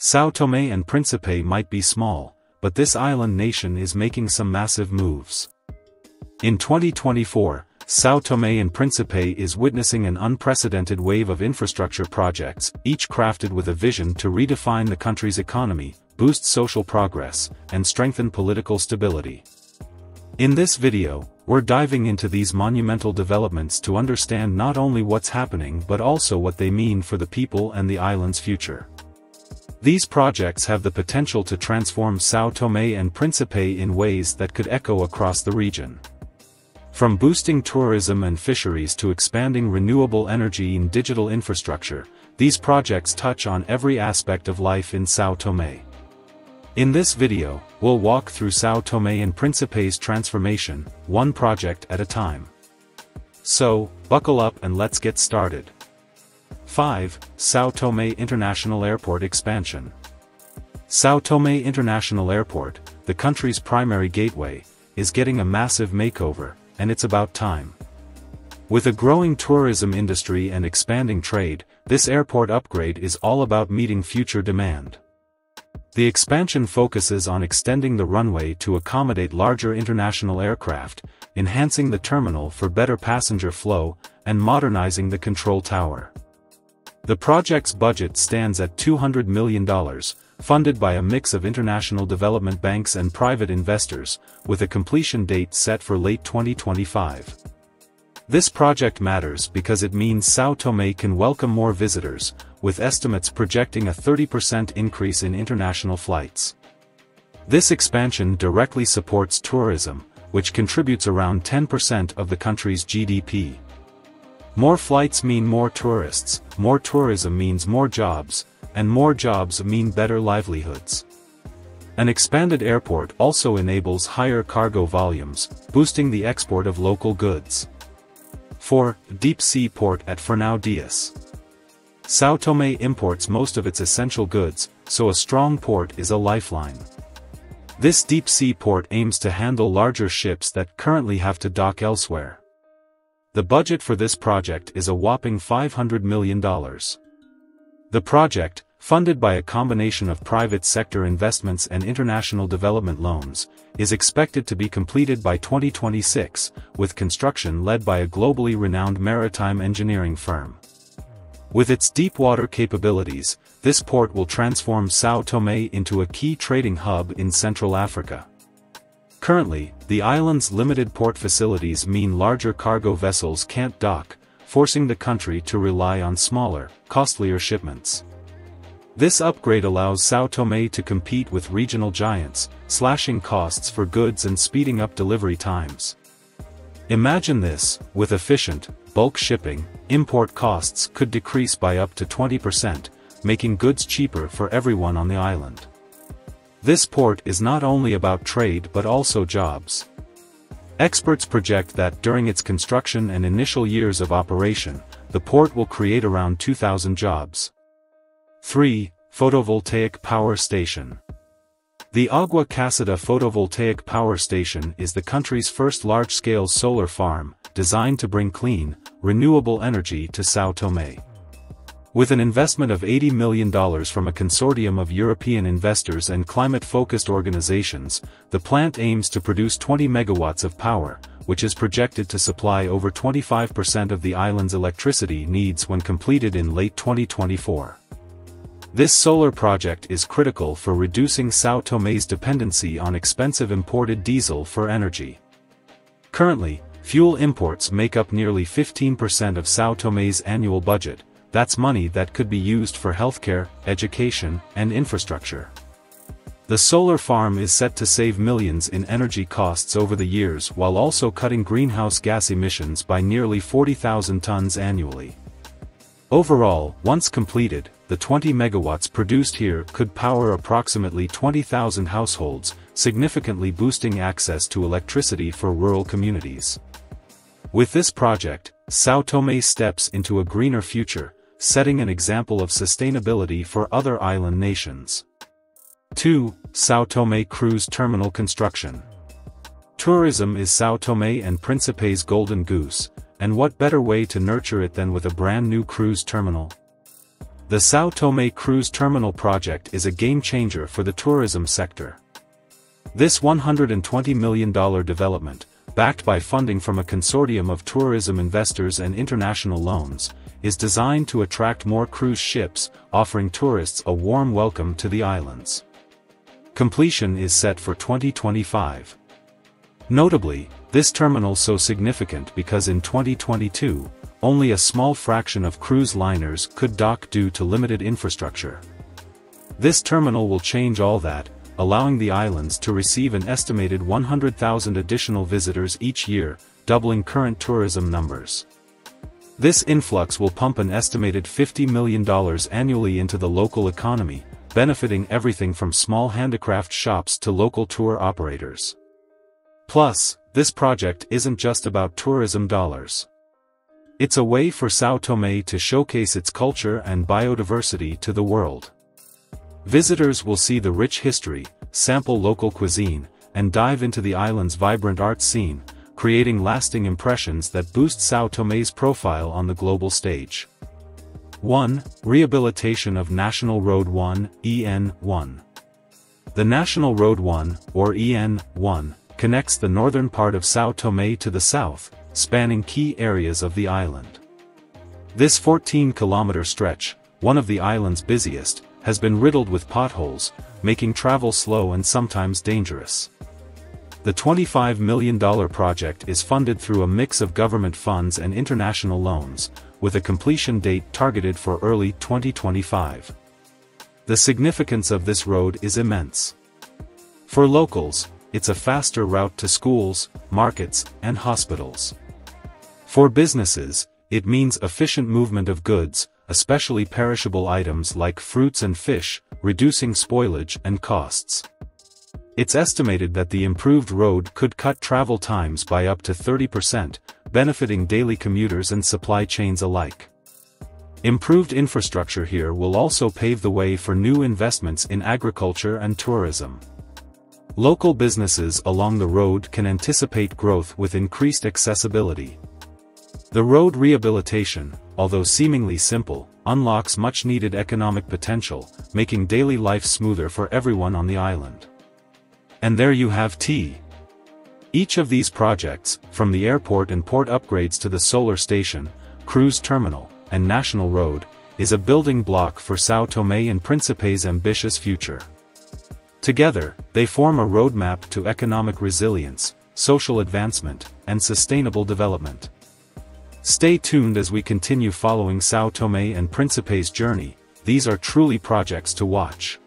Sao Tome and Príncipe might be small, but this island nation is making some massive moves. In 2024, Sao Tome and Príncipe is witnessing an unprecedented wave of infrastructure projects, each crafted with a vision to redefine the country's economy, boost social progress, and strengthen political stability. In this video, we're diving into these monumental developments to understand not only what's happening but also what they mean for the people and the island's future. These projects have the potential to transform Sao Tome and Príncipe in ways that could echo across the region. From boosting tourism and fisheries to expanding renewable energy and digital infrastructure, these projects touch on every aspect of life in Sao Tome. In this video, we'll walk through Sao Tome and Príncipe's transformation, one project at a time. So, buckle up and let's get started. 5. Sao Tome International Airport Expansion. Sao Tome International Airport, the country's primary gateway, is getting a massive makeover, and it's about time. With a growing tourism industry and expanding trade, this airport upgrade is all about meeting future demand. The expansion focuses on extending the runway to accommodate larger international aircraft, enhancing the terminal for better passenger flow, and modernizing the control tower. The project's budget stands at $200 million, funded by a mix of international development banks and private investors, with a completion date set for late 2025. This project matters because it means Sao Tome can welcome more visitors, with estimates projecting a 30% increase in international flights. This expansion directly supports tourism, which contributes around 10% of the country's GDP. More flights mean more tourists, more tourism means more jobs, and more jobs mean better livelihoods. An expanded airport also enables higher cargo volumes, boosting the export of local goods. 4. Deep sea port at Fernão Dias. Sao Tome imports most of its essential goods, so a strong port is a lifeline. This deep sea port aims to handle larger ships that currently have to dock elsewhere. The budget for this project is a whopping $500 million. The project, funded by a combination of private sector investments and international development loans, is expected to be completed by 2026, with construction led by a globally renowned maritime engineering firm. With its deep-water capabilities, this port will transform Sao Tome into a key trading hub in Central Africa. Currently, the island's limited port facilities mean larger cargo vessels can't dock, forcing the country to rely on smaller, costlier shipments. This upgrade allows Sao Tome to compete with regional giants, slashing costs for goods and speeding up delivery times. Imagine this: with efficient, bulk shipping, import costs could decrease by up to 20%, making goods cheaper for everyone on the island. This port is not only about trade but also jobs. Experts project that during its construction and initial years of operation, the port will create around 2,000 jobs. 3. Photovoltaic Power Station. The Agua Casada Photovoltaic Power Station is the country's first large-scale solar farm, designed to bring clean, renewable energy to Sao Tome. With an investment of $80 million from a consortium of European investors and climate-focused organizations, the plant aims to produce 20 megawatts of power, which is projected to supply over 25% of the island's electricity needs when completed in late 2024. This solar project is critical for reducing Sao Tome's dependency on expensive imported diesel for energy. Currently, fuel imports make up nearly 15% of Sao Tome's annual budget. That's money that could be used for healthcare, education, and infrastructure. The solar farm is set to save millions in energy costs over the years while also cutting greenhouse gas emissions by nearly 40,000 tons annually. Overall, once completed, the 20 megawatts produced here could power approximately 20,000 households, significantly boosting access to electricity for rural communities. With this project, Sao Tome steps into a greener future, setting an example of sustainability for other island nations. 2. Sao Tome Cruise Terminal Construction. Tourism is Sao Tome and Príncipe's golden goose, and what better way to nurture it than with a brand new cruise terminal? The Sao Tome Cruise Terminal project is a game-changer for the tourism sector. This $120 million development, backed by funding from a consortium of tourism investors and international loans, is designed to attract more cruise ships, offering tourists a warm welcome to the islands. Completion is set for 2025. Notably, this terminal is so significant because in 2022, only a small fraction of cruise liners could dock due to limited infrastructure. This terminal will change all that, allowing the islands to receive an estimated 100,000 additional visitors each year, doubling current tourism numbers. This influx will pump an estimated $50 million annually into the local economy, benefiting everything from small handicraft shops to local tour operators. Plus, this project isn't just about tourism dollars. It's a way for Sao Tome to showcase its culture and biodiversity to the world. Visitors will see the rich history, sample local cuisine, and dive into the island's vibrant art scene, creating lasting impressions that boost Sao Tome's profile on the global stage. 1. Rehabilitation of National Road 1, EN1. The National Road 1, or EN1, connects the northern part of Sao Tome to the south, spanning key areas of the island. This 14-kilometer stretch, one of the island's busiest, has been riddled with potholes, making travel slow and sometimes dangerous. The $25 million project is funded through a mix of government funds and international loans, with a completion date targeted for early 2025. The significance of this road is immense. For locals, it's a faster route to schools, markets, and hospitals. For businesses, it means efficient movement of goods, especially perishable items like fruits and fish, reducing spoilage and costs. It's estimated that the improved road could cut travel times by up to 30%, benefiting daily commuters and supply chains alike. Improved infrastructure here will also pave the way for new investments in agriculture and tourism. Local businesses along the road can anticipate growth with increased accessibility. The road rehabilitation, although seemingly simple, unlocks much-needed economic potential, making daily life smoother for everyone on the island. And there you have T. Each of these projects, from the airport and port upgrades to the solar station, cruise terminal, and national road, is a building block for Sao Tome and Principe's ambitious future. Together, they form a roadmap to economic resilience, social advancement, and sustainable development. Stay tuned as we continue following Sao Tome and Principe's journey. These are truly projects to watch.